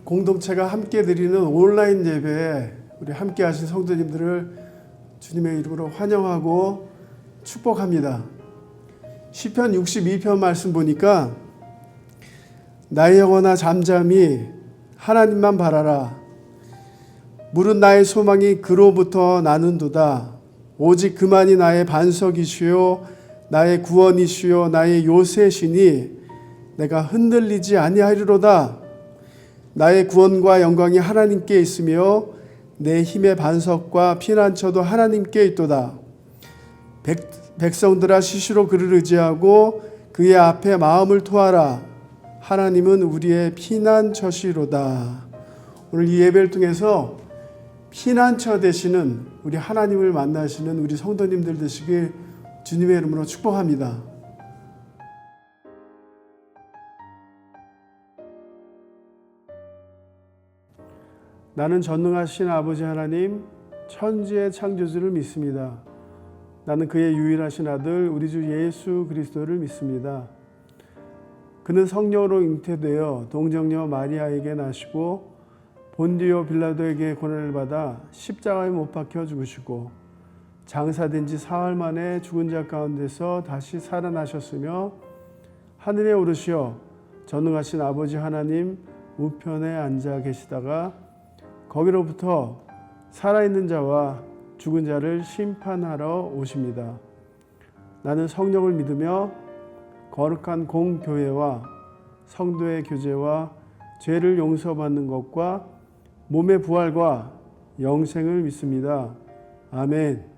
공동체가 함께 드리는 온라인 예배에 우리 함께 하신 성도님들을 주님의 이름으로 환영하고 축복합니다. 시편 62편 말씀 보니까 나의 영혼아 잠잠히 하나님만 바라라. 물은 나의 소망이 그로부터 나는도다. 오직 그만이 나의 반석이시요 나의 구원이시요 나의 요새시니 내가 흔들리지 아니하리로다. 나의 구원과 영광이 하나님께 있으며 내 힘의 반석과 피난처도 하나님께 있도다. 백성들아 시시로 그를 의지하고 그의 앞에 마음을 토하라. 하나님은 우리의 피난처시로다. 오늘 이 예배를 통해서 피난처 되시는 우리 하나님을 만나시는 우리 성도님들 되시길 주님의 이름으로 축복합니다. 나는 전능하신 아버지 하나님, 천지의 창조주를 믿습니다. 나는 그의 유일하신 아들 우리 주 예수 그리스도를 믿습니다. 그는 성령으로 잉태되어 동정녀 마리아에게 나시고 본디오 빌라도에게 고난을 받아 십자가에 못 박혀 죽으시고 장사된 지 사흘 만에 죽은 자 가운데서 다시 살아나셨으며 하늘에 오르시어 전능하신 아버지 하나님 우편에 앉아 계시다가 거기로부터 살아있는 자와 죽은 자를 심판하러 오십니다. 나는 성령을 믿으며 거룩한 공교회와 성도의 교제와 죄를 용서받는 것과 몸의 부활과 영생을 믿습니다. 아멘.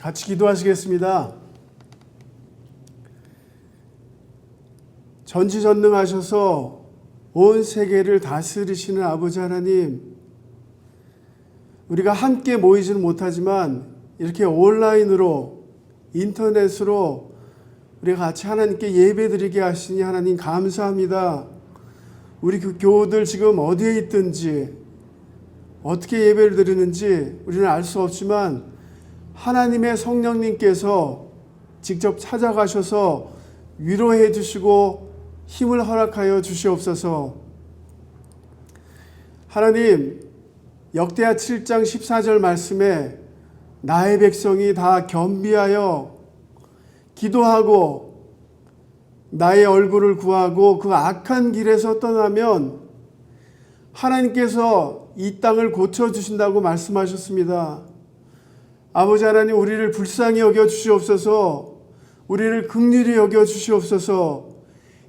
같이 기도하시겠습니다. 전지전능하셔서 온 세계를 다스리시는 아버지 하나님, 우리가 함께 모이지는 못하지만 이렇게 온라인으로 인터넷으로 우리가 같이 하나님께 예배드리게 하시니 하나님 감사합니다. 우리 그 교우들 지금 어디에 있든지 어떻게 예배를 드리는지 우리는 알 수 없지만 하나님의 성령님께서 직접 찾아가셔서 위로해 주시고 힘을 허락하여 주시옵소서. 하나님, 역대하 7장 14절 말씀에 나의 백성이 다 겸비하여 기도하고 나의 얼굴을 구하고 그 악한 길에서 떠나면 하나님께서 이 땅을 고쳐주신다고 말씀하셨습니다. 아버지 하나님, 우리를 불쌍히 여겨 주시옵소서. 우리를 긍휼히 여겨 주시옵소서.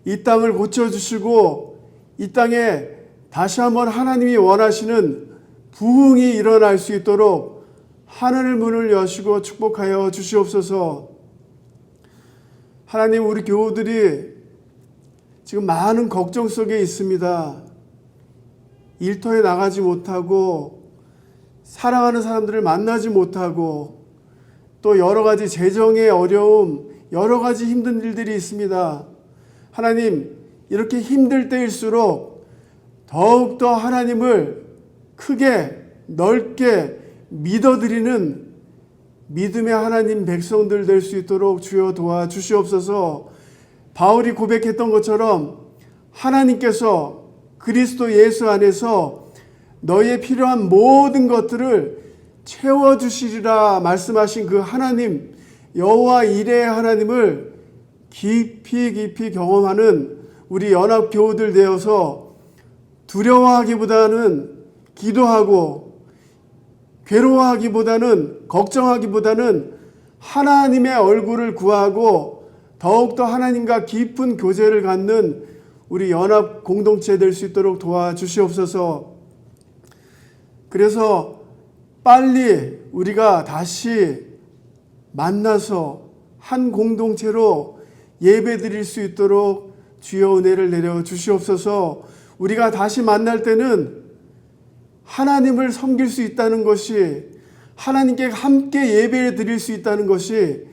이 땅을 고쳐주시고 이 땅에 다시 한번 하나님이 원하시는 부흥이 일어날 수 있도록 하늘 문을 여시고 축복하여 주시옵소서. 하나님, 우리 교우들이 지금 많은 걱정 속에 있습니다. 일터에 나가지 못하고 사랑하는 사람들을 만나지 못하고 또 여러 가지 재정의 어려움, 여러 가지 힘든 일들이 있습니다. 하나님, 이렇게 힘들 때일수록 더욱더 하나님을 크게 넓게 믿어드리는 믿음의 하나님 백성들 될 수 있도록 주여 도와주시옵소서. 바울이 고백했던 것처럼 하나님께서 그리스도 예수 안에서 너희의 필요한 모든 것들을 채워주시리라 말씀하신 그 하나님, 여호와 이레의 하나님을 깊이 경험하는 우리 연합 교우들 되어서 두려워하기보다는 기도하고 괴로워하기보다는 걱정하기보다는 하나님의 얼굴을 구하고 더욱더 하나님과 깊은 교제를 갖는 우리 연합 공동체 될 수 있도록 도와주시옵소서. 그래서 빨리 우리가 다시 만나서 한 공동체로 예배 드릴 수 있도록 주여 은혜를 내려 주시옵소서. 우리가 다시 만날 때는 하나님을 섬길 수 있다는 것이, 하나님께 함께 예배 드릴 수 있다는 것이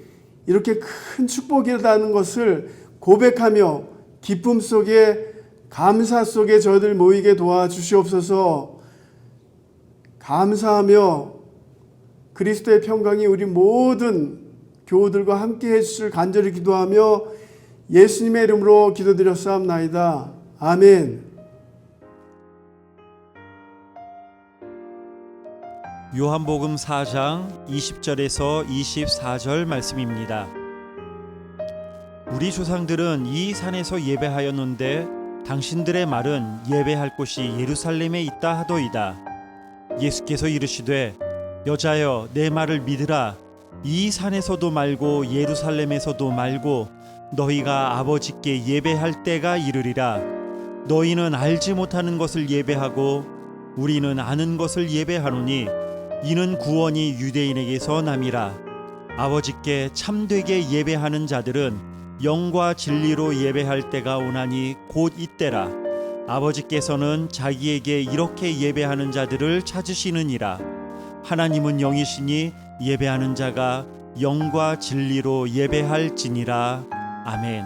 이렇게 큰 축복이라는 것을 고백하며 기쁨 속에, 감사 속에 저희들 모이게 도와주시옵소서. 감사하며 그리스도의 평강이 우리 모든 교우들과 함께 해주실 간절히 기도하며 예수님의 이름으로 기도드렸사옵나이다. 아멘. 요한복음 4장 20절에서 24절 말씀입니다. 우리 조상들은 이 산에서 예배하였는데 당신들의 말은 예배할 곳이 예루살렘에 있다 하도이다. 예수께서 이르시되 여자여 내 말을 믿으라. 이 산에서도 말고 예루살렘에서도 말고 너희가 아버지께 예배할 때가 이르리라. 너희는 알지 못하는 것을 예배하고 우리는 아는 것을 예배하노니 이는 구원이 유대인에게서 남이라. 아버지께 참되게 예배하는 자들은 영과 진리로 예배할 때가 오나니 곧 이때라. 아버지께서는 자기에게 이렇게 예배하는 자들을 찾으시느니라. 하나님은 영이시니 예배하는 자가 영과 진리로 예배할지니라. 아멘.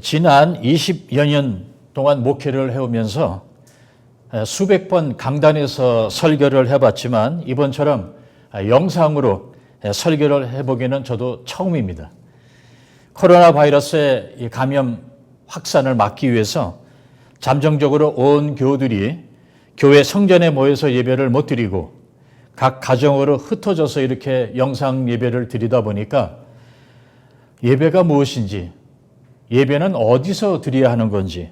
지난 20여 년 동안 목회를 해오면서 수백 번 강단에서 설교를 해봤지만 이번처럼 영상으로 설교를 해보기는 저도 처음입니다. 코로나 바이러스의 감염 확산을 막기 위해서 잠정적으로 온 교우들이 교회 성전에 모여서 예배를 못 드리고 각 가정으로 흩어져서 이렇게 영상 예배를 드리다 보니까 예배가 무엇인지, 예배는 어디서 드려야 하는 건지,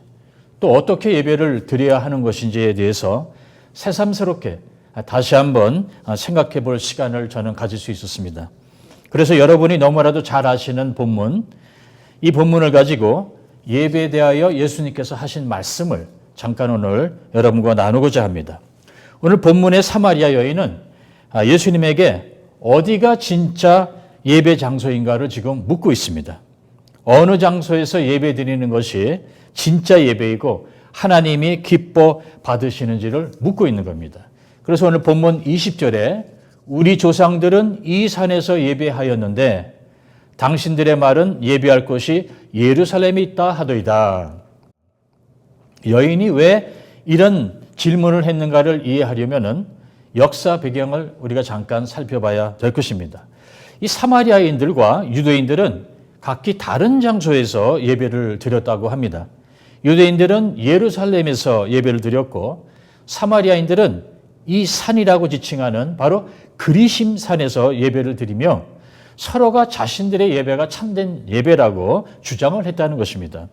또 어떻게 예배를 드려야 하는 것인지에 대해서 새삼스럽게 다시 한번 생각해 볼 시간을 저는 가질 수 있었습니다. 그래서 여러분이 너무나도 잘 아시는 본문, 이 본문을 가지고 예배에 대하여 예수님께서 하신 말씀을 잠깐 오늘 여러분과 나누고자 합니다. 오늘 본문의 사마리아 여인은 예수님에게 어디가 진짜 예배 장소인가를 지금 묻고 있습니다. 어느 장소에서 예배 드리는 것이 진짜 예배이고 하나님이 기뻐 받으시는지를 묻고 있는 겁니다. 그래서 오늘 본문 20절에 우리 조상들은 이 산에서 예배하였는데 당신들의 말은 예배할 곳이 예루살렘에 있다 하도이다. 여인이 왜 이런 질문을 했는가를 이해하려면 역사 배경을 우리가 잠깐 살펴봐야 될 것입니다. 이 사마리아인들과 유대인들은 각기 다른 장소에서 예배를 드렸다고 합니다. 유대인들은 예루살렘에서 예배를 드렸고 사마리아인들은 이 산이라고 지칭하는 바로 그리심 산에서 예배를 드리며 서로가 자신들의 예배가 참된 예배라고 주장을 했다는 것입니다.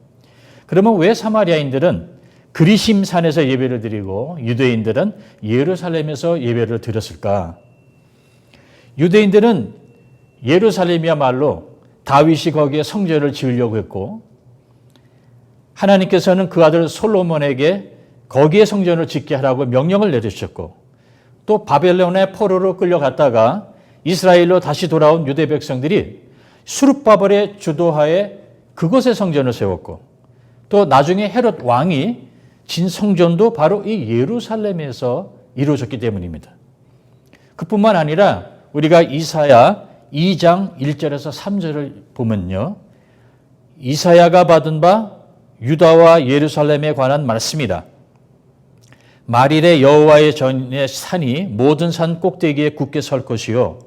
그러면 왜 사마리아인들은 그리심 산에서 예배를 드리고 유대인들은 예루살렘에서 예배를 드렸을까? 유대인들은 예루살렘이야말로 다윗이 거기에 성전을 지으려고 했고 하나님께서는 그 아들 솔로몬에게 거기에 성전을 짓게 하라고 명령을 내리셨고 또 바벨론의 포로로 끌려갔다가 이스라엘로 다시 돌아온 유대 백성들이 수룹바벨의 주도하에 그곳에 성전을 세웠고 또 나중에 헤롯 왕이 진 성전도 바로 이 예루살렘에서 이루어졌기 때문입니다. 그뿐만 아니라 우리가 이사야 2장 1절에서 3절을 보면요. 이사야가 받은 바 유다와 예루살렘에 관한 말씀이다. 말일에 여호와의 전의 산이 모든 산 꼭대기에 굳게 설 것이요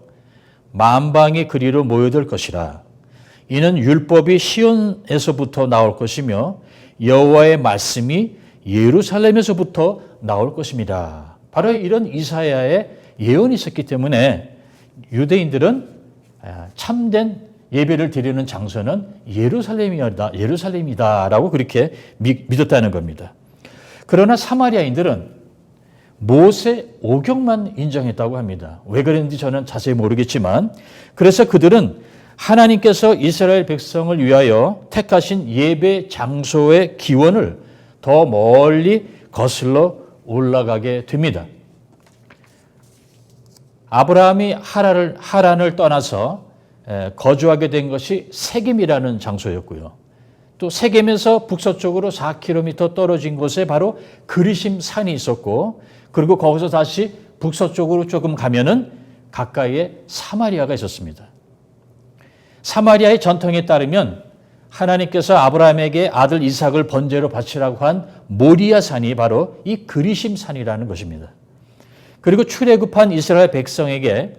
만방이 그리로 모여들 것이라. 이는 율법이 시온에서부터 나올 것이며 여호와의 말씀이 예루살렘에서부터 나올 것입니다. 바로 이런 이사야의 예언이 있었기 때문에 유대인들은 참된 예배를 드리는 장소는 예루살렘이다라고 그렇게 믿었다는 겁니다. 그러나 사마리아인들은 모세 오경만 인정했다고 합니다. 왜 그랬는지 저는 자세히 모르겠지만 그래서 그들은 하나님께서 이스라엘 백성을 위하여 택하신 예배 장소의 기원을 더 멀리 거슬러 올라가게 됩니다. 아브라함이 하란을 떠나서 거주하게 된 것이 세겜이라는 장소였고요. 또 세겜에서 북서쪽으로 4km 떨어진 곳에 바로 그리심 산이 있었고 그리고 거기서 다시 북서쪽으로 조금 가면은 가까이에 사마리아가 있었습니다. 사마리아의 전통에 따르면 하나님께서 아브라함에게 아들 이삭을 번제로 바치라고 한 모리아 산이 바로 이 그리심 산이라는 것입니다. 그리고 출애굽한 이스라엘 백성에게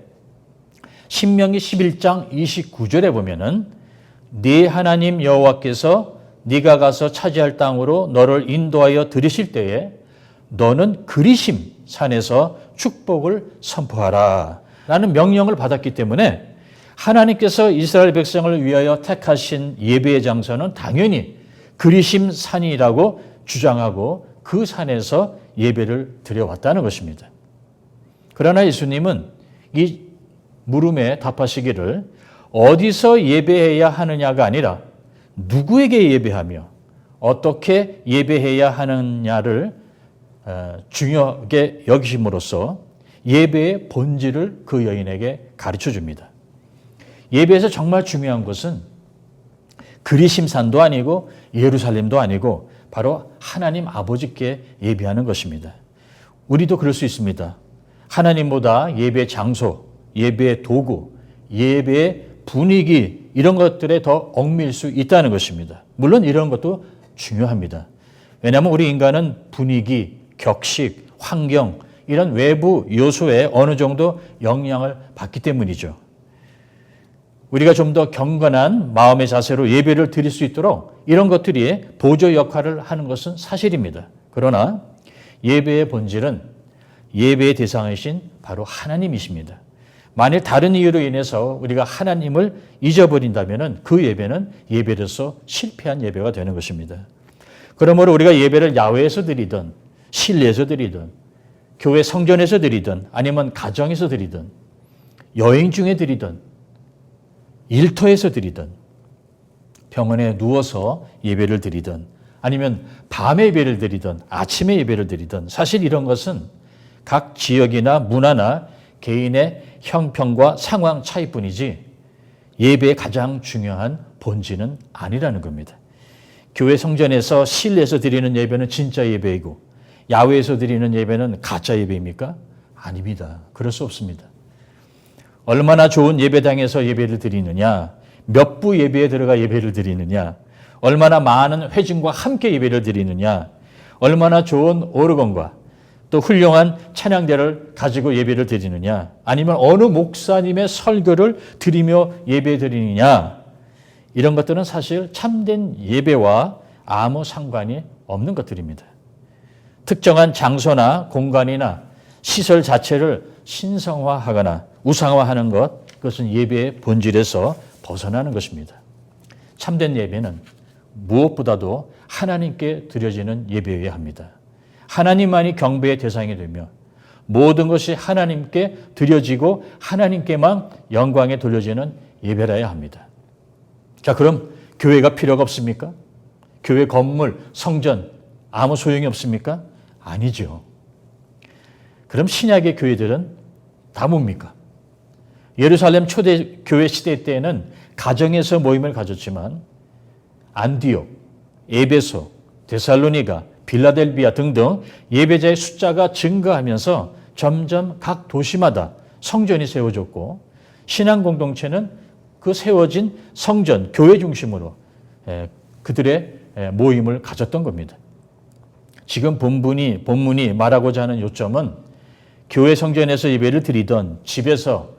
신명기 11장 29절에 보면은 네 하나님 여호와께서 네가 가서 차지할 땅으로 너를 인도하여 들이실 때에 너는 그리심 산에서 축복을 선포하라 라는 명령을 받았기 때문에 하나님께서 이스라엘 백성을 위하여 택하신 예배의 장소는 당연히 그리심 산이라고 주장하고 그 산에서 예배를 드려왔다는 것입니다. 그러나 예수님은 이 물음에 답하시기를 어디서 예배해야 하느냐가 아니라 누구에게 예배하며 어떻게 예배해야 하느냐를 중요하게 여기심으로써 예배의 본질을 그 여인에게 가르쳐 줍니다. 예배에서 정말 중요한 것은 그리심산도 아니고 예루살렘도 아니고 바로 하나님 아버지께 예배하는 것입니다. 우리도 그럴 수 있습니다. 하나님보다 예배 장소, 예배의 도구, 예배의 분위기 이런 것들에 더 얽매일 수 있다는 것입니다. 물론 이런 것도 중요합니다. 왜냐하면 우리 인간은 분위기, 격식, 환경 이런 외부 요소에 어느 정도 영향을 받기 때문이죠. 우리가 좀 더 경건한 마음의 자세로 예배를 드릴 수 있도록 이런 것들이 보조 역할을 하는 것은 사실입니다. 그러나 예배의 본질은 예배의 대상이신 바로 하나님이십니다. 만일 다른 이유로 인해서 우리가 하나님을 잊어버린다면 그 예배는 예배로서 실패한 예배가 되는 것입니다. 그러므로 우리가 예배를 야외에서 드리든 실내에서 드리든 교회 성전에서 드리든 아니면 가정에서 드리든 여행 중에 드리든 일터에서 드리든 병원에 누워서 예배를 드리든 아니면 밤에 예배를 드리든 아침에 예배를 드리든 사실 이런 것은 각 지역이나 문화나 개인의 형편과 상황 차이뿐이지 예배의 가장 중요한 본질은 아니라는 겁니다. 교회 성전에서 실내에서 드리는 예배는 진짜 예배이고 야외에서 드리는 예배는 가짜 예배입니까? 아닙니다. 그럴 수 없습니다. 얼마나 좋은 예배당에서 예배를 드리느냐, 몇 부 예배에 들어가 예배를 드리느냐, 얼마나 많은 회중과 함께 예배를 드리느냐, 얼마나 좋은 오르건과 또 훌륭한 찬양대를 가지고 예배를 드리느냐, 아니면 어느 목사님의 설교를 드리며 예배 드리느냐, 이런 것들은 사실 참된 예배와 아무 상관이 없는 것들입니다. 특정한 장소나 공간이나 시설 자체를 신성화하거나 우상화하는 것, 그것은 예배의 본질에서 벗어나는 것입니다. 참된 예배는 무엇보다도 하나님께 드려지는 예배여야 합니다. 하나님만이 경배의 대상이 되며 모든 것이 하나님께 드려지고 하나님께만 영광에 돌려지는 예배라야 합니다. 자, 그럼 교회가 필요가 없습니까? 교회 건물, 성전 아무 소용이 없습니까? 아니죠. 그럼 신약의 교회들은 다 뭡니까? 예루살렘 초대 교회 시대 때에는 가정에서 모임을 가졌지만 안디옥, 에베소, 데살로니가, 빌라델비아 등등 예배자의 숫자가 증가하면서 점점 각 도시마다 성전이 세워졌고 신앙 공동체는 그 세워진 성전, 교회 중심으로 그들의 모임을 가졌던 겁니다. 지금 본문이 말하고자 하는 요점은 교회 성전에서 예배를 드리던 집에서,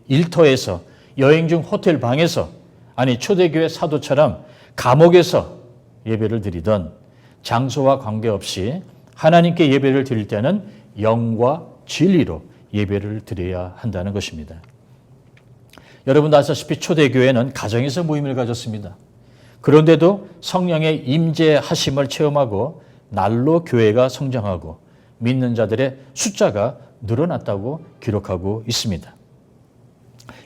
일터에서, 여행 중 호텔 방에서, 아니 초대교회 사도처럼 감옥에서 예배를 드리던 장소와 관계없이 하나님께 예배를 드릴 때는 영과 진리로 예배를 드려야 한다는 것입니다. 여러분도 아시다시피 초대교회는 가정에서 모임을 가졌습니다. 그런데도 성령의 임재하심을 체험하고 날로 교회가 성장하고 믿는 자들의 숫자가 늘어났다고 기록하고 있습니다.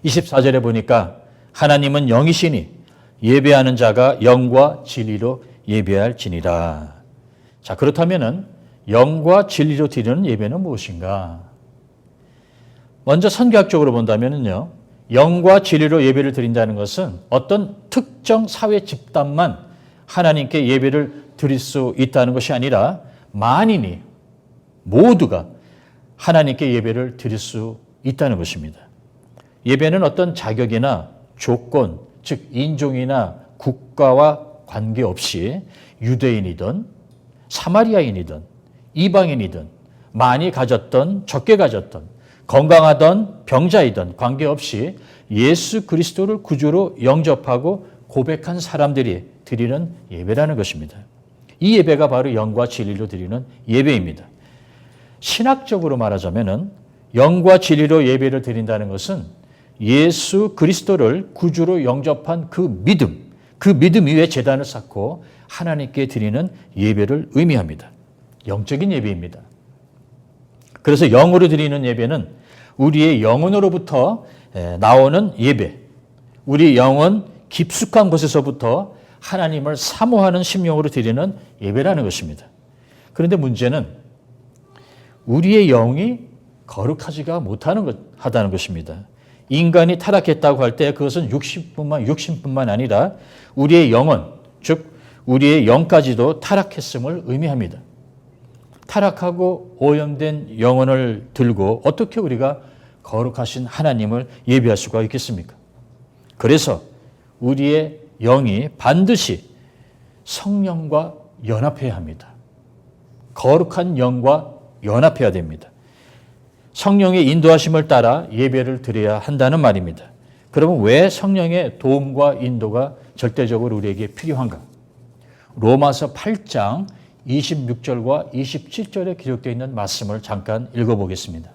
24절에 보니까 하나님은 영이시니 예배하는 자가 영과 진리로 예배할지니라. 자, 그렇다면은 영과 진리로 드리는 예배는 무엇인가? 먼저 선교학적으로 본다면요, 영과 진리로 예배를 드린다는 것은 어떤 특정 사회 집단만 하나님께 예배를 드릴 수 있다는 것이 아니라 만인이 모두가 하나님께 예배를 드릴 수 있다는 것입니다. 예배는 어떤 자격이나 조건, 즉 인종이나 국가와 관계없이 유대인이든 사마리아인이든 이방인이든 많이 가졌던 적게 가졌던 건강하던 병자이든 관계없이 예수 그리스도를 구주로 영접하고 고백한 사람들이 드리는 예배라는 것입니다. 이 예배가 바로 영과 진리로 드리는 예배입니다. 신학적으로 말하자면은 영과 진리로 예배를 드린다는 것은 예수 그리스도를 구주로 영접한 그 믿음 위에 제단을 쌓고 하나님께 드리는 예배를 의미합니다. 영적인 예배입니다. 그래서 영으로 드리는 예배는 우리의 영혼으로부터 나오는 예배, 우리 영혼 깊숙한 곳에서부터 하나님을 사모하는 심령으로 드리는 예배라는 것입니다. 그런데 문제는 우리의 영이 거룩하지가 못하다는 것입니다. 인간이 타락했다고 할 때 그것은 육신뿐만 아니라 우리의 영혼, 즉 우리의 영까지도 타락했음을 의미합니다. 타락하고 오염된 영혼을 들고 어떻게 우리가 거룩하신 하나님을 예배할 수가 있겠습니까? 그래서 우리의 영이 반드시 성령과 연합해야 합니다. 거룩한 영과 연합해야 됩니다. 성령의 인도하심을 따라 예배를 드려야 한다는 말입니다. 그러면 왜 성령의 도움과 인도가 절대적으로 우리에게 필요한가? 로마서 8장 26절과 27절에 기록되어 있는 말씀을 잠깐 읽어보겠습니다.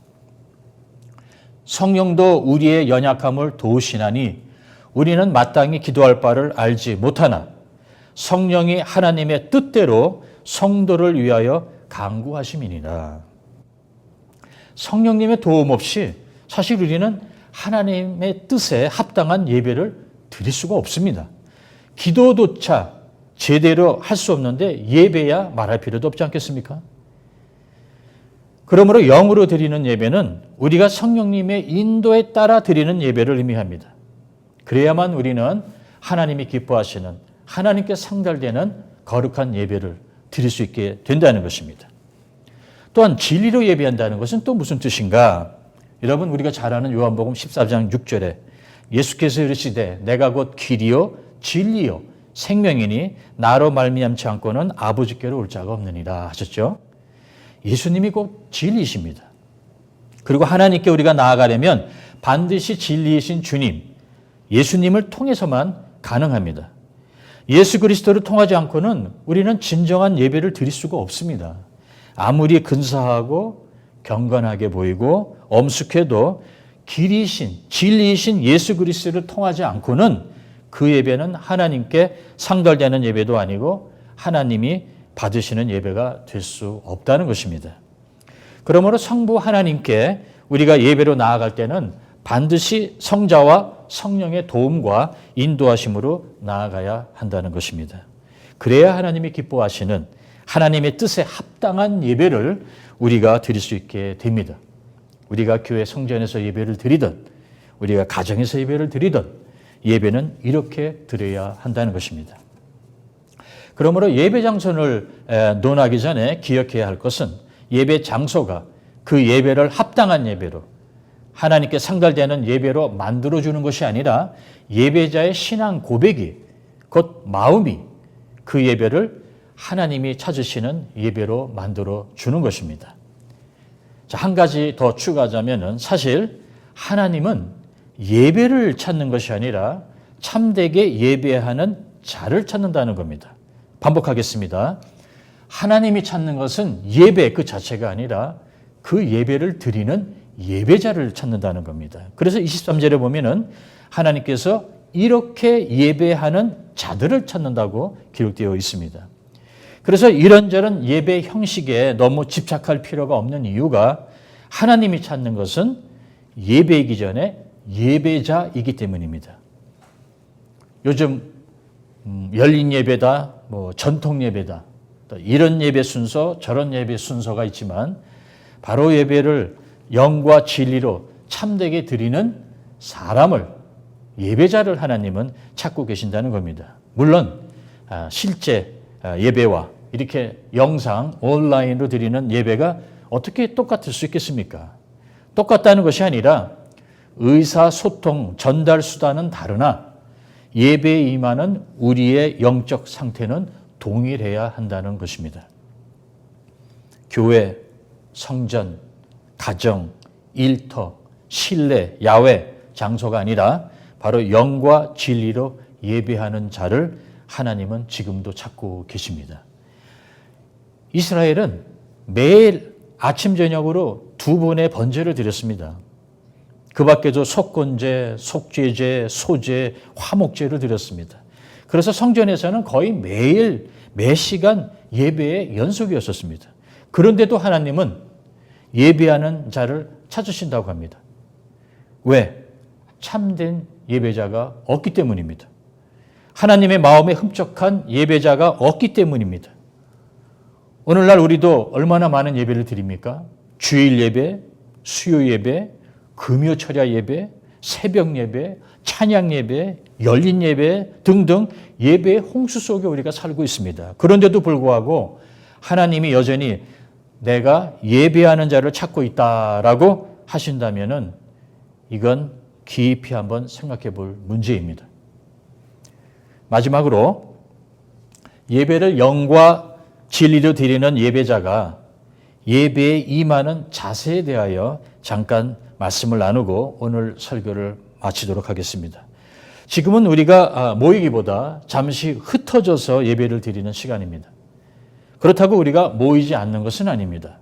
성령도 우리의 연약함을 도우시나니 우리는 마땅히 기도할 바를 알지 못하나 성령이 하나님의 뜻대로 성도를 위하여 간구하심이니라. 성령님의 도움 없이 사실 우리는 하나님의 뜻에 합당한 예배를 드릴 수가 없습니다. 기도조차 제대로 할 수 없는데 예배야 말할 필요도 없지 않겠습니까? 그러므로 영으로 드리는 예배는 우리가 성령님의 인도에 따라 드리는 예배를 의미합니다. 그래야만 우리는 하나님이 기뻐하시는 하나님께 상달되는 거룩한 예배를 드릴 수 있게 된다는 것입니다. 또한 진리로 예배한다는 것은 또 무슨 뜻인가? 여러분 우리가 잘 아는 요한복음 14장 6절에 예수께서 이르시되 내가 곧 길이요 진리요 생명이니 나로 말미암지 않고는 아버지께로 올 자가 없느니라 하셨죠. 예수님이 곧 진리이십니다. 그리고 하나님께 우리가 나아가려면 반드시 진리이신 주님, 예수님을 통해서만 가능합니다. 예수 그리스도를 통하지 않고는 우리는 진정한 예배를 드릴 수가 없습니다. 아무리 근사하고 경건하게 보이고 엄숙해도 길이신, 진리이신 예수 그리스도를 통하지 않고는 그 예배는 하나님께 상달되는 예배도 아니고 하나님이 받으시는 예배가 될 수 없다는 것입니다. 그러므로 성부 하나님께 우리가 예배로 나아갈 때는 반드시 성자와 성령의 도움과 인도하심으로 나아가야 한다는 것입니다. 그래야 하나님이 기뻐하시는 하나님의 뜻에 합당한 예배를 우리가 드릴 수 있게 됩니다. 우리가 교회 성전에서 예배를 드리든 우리가 가정에서 예배를 드리든 예배는 이렇게 드려야 한다는 것입니다. 그러므로 예배 장소를 논하기 전에 기억해야 할 것은 예배 장소가 그 예배를 합당한 예배로 하나님께 상달되는 예배로 만들어주는 것이 아니라 예배자의 신앙 고백이 곧 마음이 그 예배를 하나님이 찾으시는 예배로 만들어주는 것입니다. 자, 한 가지 더 추가하자면 사실 하나님은 예배를 찾는 것이 아니라 참되게 예배하는 자를 찾는다는 겁니다. 반복하겠습니다. 하나님이 찾는 것은 예배 그 자체가 아니라 그 예배를 드리는 예배자를 찾는다는 겁니다. 그래서 23절에 보면은 하나님께서 이렇게 예배하는 자들을 찾는다고 기록되어 있습니다. 그래서 이런저런 예배 형식에 너무 집착할 필요가 없는 이유가 하나님이 찾는 것은 예배이기 전에 예배자이기 때문입니다. 요즘 열린 예배다, 전통 예배다, 이런 예배 순서, 저런 예배 순서가 있지만 바로 예배를 영과 진리로 참되게 드리는 사람을, 예배자를 하나님은 찾고 계신다는 겁니다. 물론 실제 예배와 이렇게 영상, 온라인으로 드리는 예배가 어떻게 똑같을 수 있겠습니까? 똑같다는 것이 아니라 의사소통, 전달 수단은 다르나 예배에 임하는 우리의 영적 상태는 동일해야 한다는 것입니다. 교회, 성전, 가정, 일터, 실내, 야외, 장소가 아니라 바로 영과 진리로 예배하는 자를 하나님은 지금도 찾고 계십니다. 이스라엘은 매일 아침 저녁으로 2번의 번제를 드렸습니다. 그 밖에도 속건제, 속죄제, 소제, 화목제를 드렸습니다. 그래서 성전에서는 거의 매일 매 시간 예배의 연속이었었습니다. 그런데도 하나님은 예배하는 자를 찾으신다고 합니다. 왜? 참된 예배자가 없기 때문입니다. 하나님의 마음에 흡족한 예배자가 없기 때문입니다. 오늘날 우리도 얼마나 많은 예배를 드립니까? 주일 예배, 수요 예배, 금요 철야 예배, 새벽 예배, 찬양 예배, 열린 예배 등등 예배의 홍수 속에 우리가 살고 있습니다. 그런데도 불구하고 하나님이 여전히 내가 예배하는 자를 찾고 있다라고 하신다면은 이건 깊이 한번 생각해 볼 문제입니다. 마지막으로 예배를 영과 진리로 드리는 예배자가 예배에 임하는 자세에 대하여 잠깐 말씀을 나누고 오늘 설교를 마치도록 하겠습니다. 지금은 우리가 모이기보다 잠시 흩어져서 예배를 드리는 시간입니다. 그렇다고 우리가 모이지 않는 것은 아닙니다.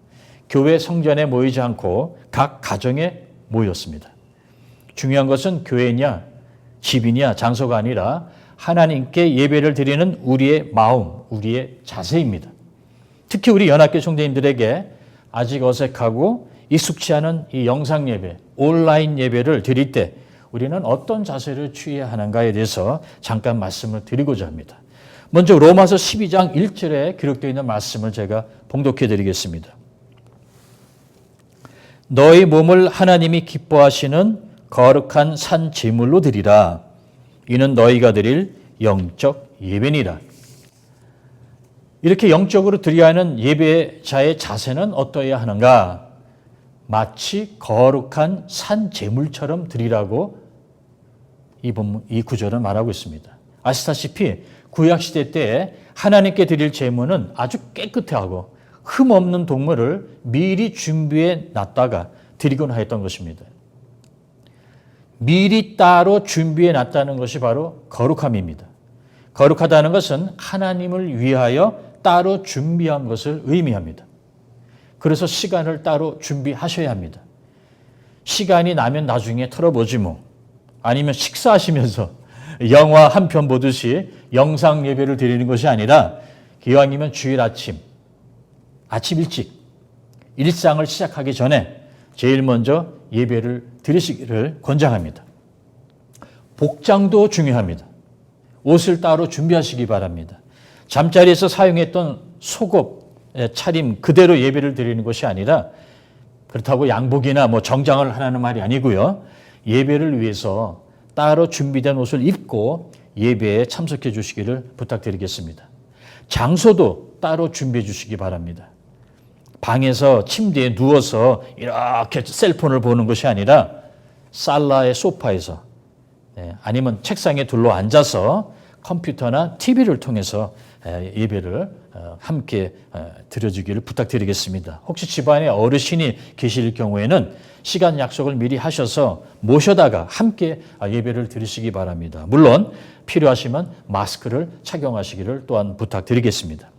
교회 성전에 모이지 않고 각 가정에 모였습니다. 중요한 것은 교회냐, 집이냐, 장소가 아니라 하나님께 예배를 드리는 우리의 마음, 우리의 자세입니다. 특히 우리 연합교 성도님들에게 아직 어색하고 익숙치 않은 이 영상 예배, 온라인 예배를 드릴 때 우리는 어떤 자세를 취해야 하는가에 대해서 잠깐 말씀을 드리고자 합니다. 먼저 로마서 12장 1절에 기록되어 있는 말씀을 제가 봉독해 드리겠습니다. 너희 몸을 하나님이 기뻐하시는 거룩한 산 제물로 드리라. 이는 너희가 드릴 영적 예배니라. 이렇게 영적으로 드려야 하는 예배자의 자세는 어떠해야 하는가? 마치 거룩한 산 제물처럼 드리라고 이 구절은 말하고 있습니다. 아시다시피 구약시대 때 하나님께 드릴 제물은 아주 깨끗하고 흠없는 동물을 미리 준비해 놨다가 드리곤 하였던 것입니다. 미리 따로 준비해 놨다는 것이 바로 거룩함입니다. 거룩하다는 것은 하나님을 위하여 따로 준비한 것을 의미합니다. 그래서 시간을 따로 준비하셔야 합니다. 시간이 나면 나중에 털어보지 뭐. 아니면 식사하시면서 영화 한 편 보듯이 영상 예배를 드리는 것이 아니라 기왕이면 주일 아침 일찍 일상을 시작하기 전에 제일 먼저 예배를 드리시기를 권장합니다. 복장도 중요합니다. 옷을 따로 준비하시기 바랍니다. 잠자리에서 사용했던 속옷 차림 그대로 예배를 드리는 것이 아니라 그렇다고 양복이나 정장을 하라는 말이 아니고요. 예배를 위해서 따로 준비된 옷을 입고 예배에 참석해 주시기를 부탁드리겠습니다. 장소도 따로 준비해 주시기 바랍니다. 방에서 침대에 누워서 이렇게 셀폰을 보는 것이 아니라 살라의 소파에서 아니면 책상에 둘러 앉아서 컴퓨터나 TV를 통해서 예배를 함께 드려주기를 부탁드리겠습니다. 혹시 집안에 어르신이 계실 경우에는 시간 약속을 미리 하셔서 모셔다가 함께 예배를 드리시기 바랍니다. 물론 필요하시면 마스크를 착용하시기를 또한 부탁드리겠습니다.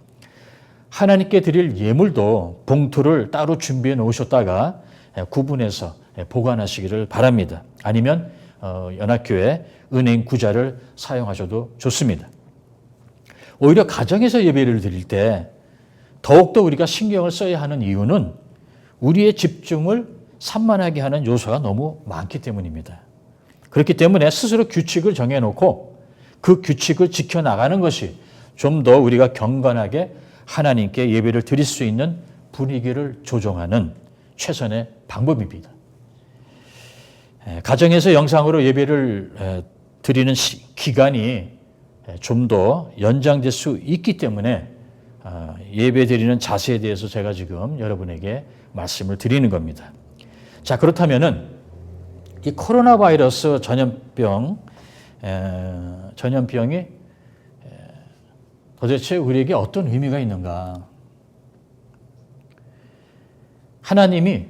하나님께 드릴 예물도 봉투를 따로 준비해 놓으셨다가 구분해서 보관하시기를 바랍니다. 아니면 연합교회 은행 구자를 사용하셔도 좋습니다. 오히려 가정에서 예배를 드릴 때 더욱더 우리가 신경을 써야 하는 이유는 우리의 집중을 산만하게 하는 요소가 너무 많기 때문입니다. 그렇기 때문에 스스로 규칙을 정해놓고 그 규칙을 지켜나가는 것이 좀 더 우리가 경건하게 하나님께 예배를 드릴 수 있는 분위기를 조정하는 최선의 방법입니다. 가정에서 영상으로 예배를 드리는 기간이 좀 더 연장될 수 있기 때문에 예배 드리는 자세에 대해서 제가 지금 여러분에게 말씀을 드리는 겁니다. 자, 그렇다면은 이 코로나 바이러스 전염병이 도대체 우리에게 어떤 의미가 있는가? 하나님의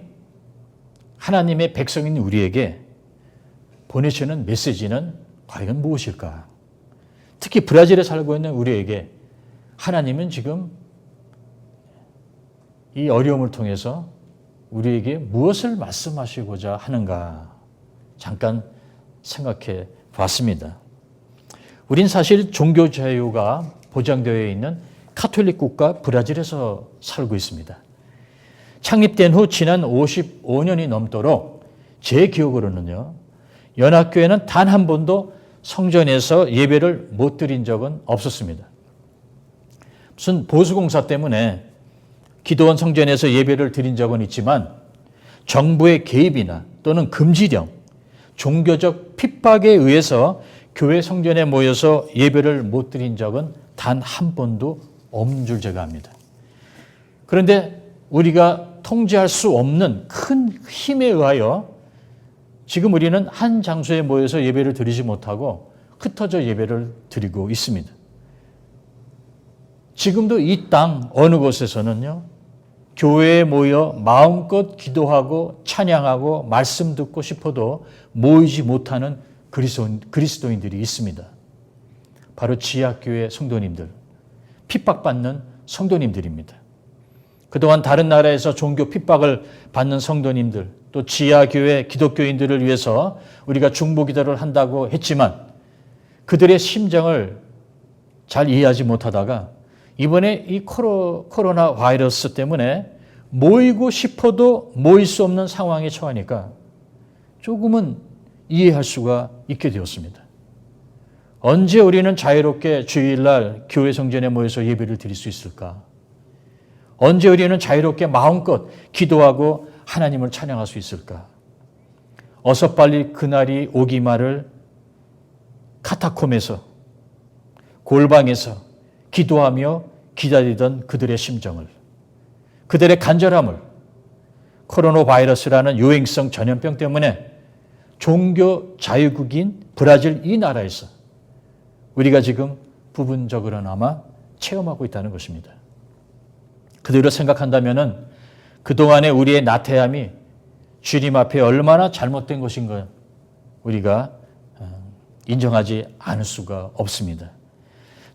백성인 우리에게 보내시는 메시지는 과연 무엇일까? 특히 브라질에 살고 있는 우리에게 하나님은 지금 이 어려움을 통해서 우리에게 무엇을 말씀하시고자 하는가? 잠깐 생각해 봤습니다. 우린 사실 종교 자유가 보장되어 있는 카톨릭 국가 브라질에서 살고 있습니다. 창립된 후 지난 55년이 넘도록 제 기억으로는요, 연합교회는 단 한 번도 성전에서 예배를 못 드린 적은 없었습니다. 무슨 보수공사 때문에 기도원 성전에서 예배를 드린 적은 있지만 정부의 개입이나 또는 금지령, 종교적 핍박에 의해서 교회 성전에 모여서 예배를 못 드린 적은 단 한 번도 없는 줄 제가 압니다. 그런데 우리가 통제할 수 없는 큰 힘에 의하여 지금 우리는 한 장소에 모여서 예배를 드리지 못하고 흩어져 예배를 드리고 있습니다. 지금도 이 땅 어느 곳에서는요, 교회에 모여 마음껏 기도하고 찬양하고 말씀 듣고 싶어도 모이지 못하는 그리스도인들이 있습니다. 바로 지하교회 성도님들, 핍박받는 성도님들입니다. 그동안 다른 나라에서 종교 핍박을 받는 성도님들, 또 지하교회 기독교인들을 위해서 우리가 중보기도를 한다고 했지만 그들의 심정을 잘 이해하지 못하다가 이번에 이 코로나 바이러스 때문에 모이고 싶어도 모일 수 없는 상황에 처하니까 조금은 이해할 수가 있게 되었습니다. 언제 우리는 자유롭게 주일날 교회 성전에 모여서 예배를 드릴 수 있을까? 언제 우리는 자유롭게 마음껏 기도하고 하나님을 찬양할 수 있을까? 어서 빨리 그날이 오기만을 카타콤에서, 골방에서 기도하며 기다리던 그들의 심정을, 그들의 간절함을 코로나 바이러스라는 유행성 전염병 때문에 종교 자유국인 브라질 이 나라에서 우리가 지금 부분적으로나마 체험하고 있다는 것입니다. 그대로 생각한다면 그동안의 우리의 나태함이 주님 앞에 얼마나 잘못된 것인가 우리가 인정하지 않을 수가 없습니다.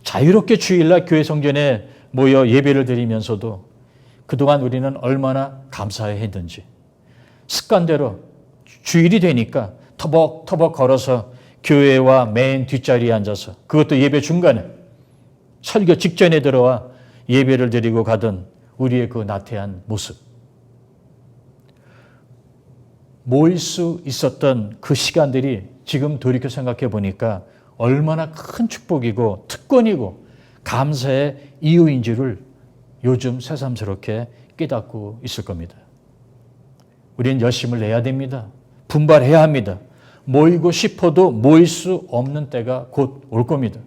자유롭게 주일날 교회 성전에 모여 예배를 드리면서도 그동안 우리는 얼마나 감사해야 했는지, 습관대로 주일이 되니까 터벅터벅 걸어서 교회와 맨 뒷자리에 앉아서, 그것도 예배 중간에 설교 직전에 들어와 예배를 드리고 가던 우리의 그 나태한 모습, 모일 수 있었던 그 시간들이 지금 돌이켜 생각해 보니까 얼마나 큰 축복이고 특권이고 감사의 이유인지를 요즘 새삼스럽게 깨닫고 있을 겁니다. 우리는 열심을 내야 됩니다. 분발해야 합니다. 모이고 싶어도 모일 수 없는 때가 곧 올 겁니다.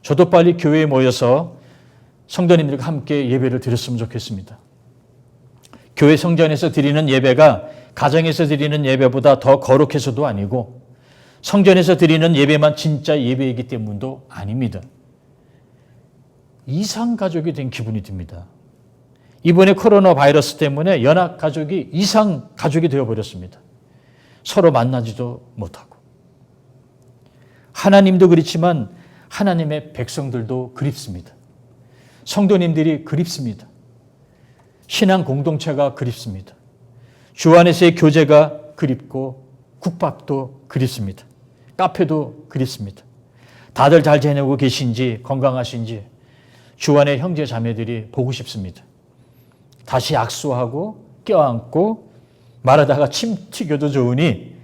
저도 빨리 교회에 모여서 성도님들과 함께 예배를 드렸으면 좋겠습니다. 교회 성전에서 드리는 예배가 가정에서 드리는 예배보다 더 거룩해서도 아니고 성전에서 드리는 예배만 진짜 예배이기 때문도 아닙니다. 이상가족이 된 기분이 듭니다. 이번에 코로나 바이러스 때문에 연합가족이 이상가족이 되어버렸습니다. 서로 만나지도 못하고. 하나님도 그렇지만 하나님의 백성들도 그립습니다. 성도님들이 그립습니다. 신앙 공동체가 그립습니다. 주 안에서의 교제가 그립고 국밥도 그립습니다. 카페도 그립습니다. 다들 잘 지내고 계신지 건강하신지 주 안의 형제 자매들이 보고 싶습니다. 다시 악수하고 껴안고 말하다가 침 튀겨도 좋으니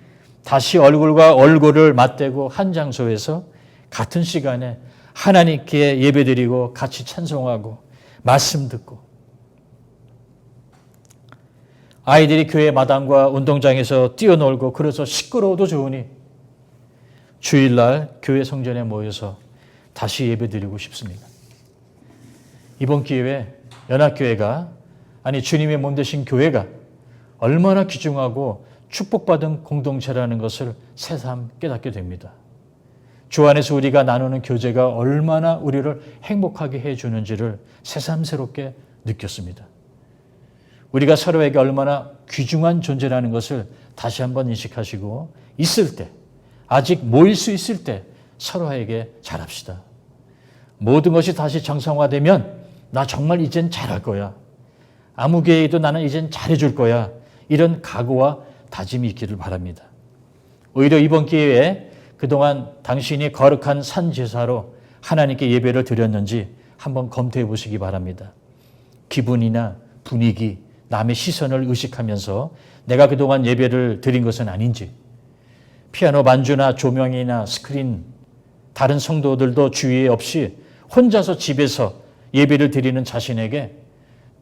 다시 얼굴과 얼굴을 맞대고 한 장소에서 같은 시간에 하나님께 예배드리고 같이 찬송하고 말씀 듣고, 아이들이 교회 마당과 운동장에서 뛰어놀고 그래서 시끄러워도 좋으니 주일날 교회 성전에 모여서 다시 예배드리고 싶습니다. 이번 기회에 연합교회가, 아니 주님의 몸 되신 교회가 얼마나 귀중하고 축복받은 공동체라는 것을 새삼 깨닫게 됩니다. 주 안에서 우리가 나누는 교제가 얼마나 우리를 행복하게 해주는지를 새삼스럽게 느꼈습니다. 우리가 서로에게 얼마나 귀중한 존재라는 것을 다시 한번 인식하시고, 있을 때, 아직 모일 수 있을 때 서로에게 잘합시다. 모든 것이 다시 정상화되면 나 정말 이젠 잘할 거야. 아무 교회에도 나는 이젠 잘해줄 거야. 이런 각오와 다짐이 있기를 바랍니다. 오히려 이번 기회에 그동안 당신이 거룩한 산제사로 하나님께 예배를 드렸는지 한번 검토해 보시기 바랍니다. 기분이나 분위기, 남의 시선을 의식하면서 내가 그동안 예배를 드린 것은 아닌지, 피아노 반주나 조명이나 스크린, 다른 성도들도 주위에 없이 혼자서 집에서 예배를 드리는 자신에게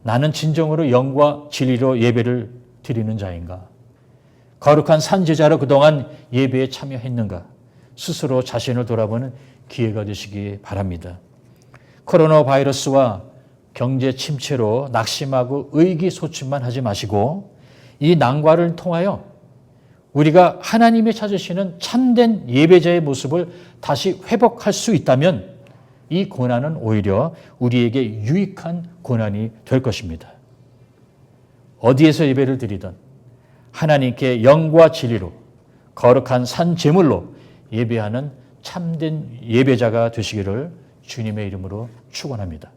나는 진정으로 영과 진리로 예배를 드리는 자인가? 거룩한 산제자로 그동안 예배에 참여했는가? 스스로 자신을 돌아보는 기회가 되시기 바랍니다. 코로나 바이러스와 경제 침체로 낙심하고 의기소침만 하지 마시고 이 난관을 통하여 우리가 하나님이 찾으시는 참된 예배자의 모습을 다시 회복할 수 있다면 이 고난은 오히려 우리에게 유익한 고난이 될 것입니다. 어디에서 예배를 드리든 하나님께 영과 진리로 거룩한 산 제물로 예배하는 참된 예배자가 되시기를 주님의 이름으로 축원합니다.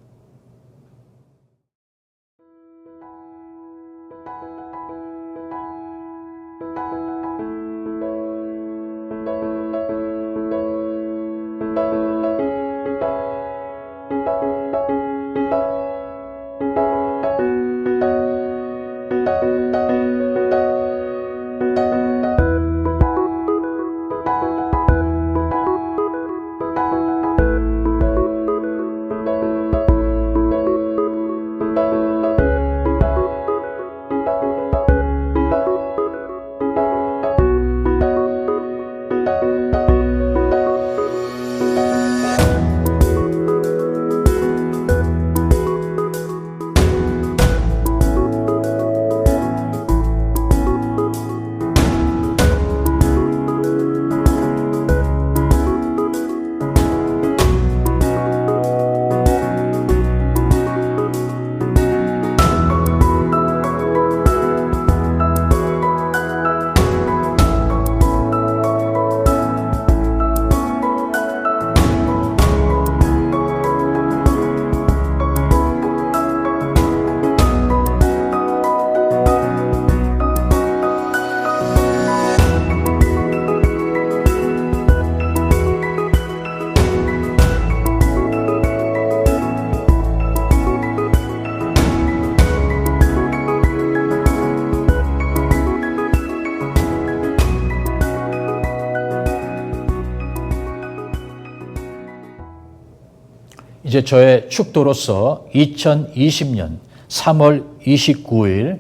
이제 저의 축도로서 2020년 3월 29일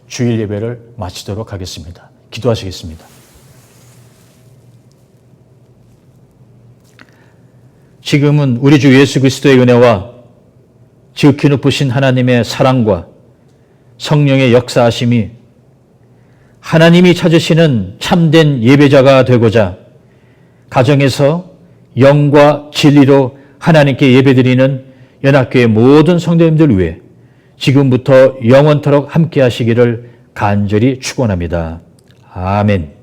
주일 예배를 마치도록 하겠습니다. 기도하시겠습니다. 지금은 우리 주 예수 그리스도의 은혜와 지극히 높으신 하나님의 사랑과 성령의 역사하심이 하나님이 찾으시는 참된 예배자가 되고자 가정에서 영과 진리로 하나님께 예배드리는 연합교회 모든 성도님들 위해 지금부터 영원토록 함께 하시기를 간절히 축원합니다. 아멘.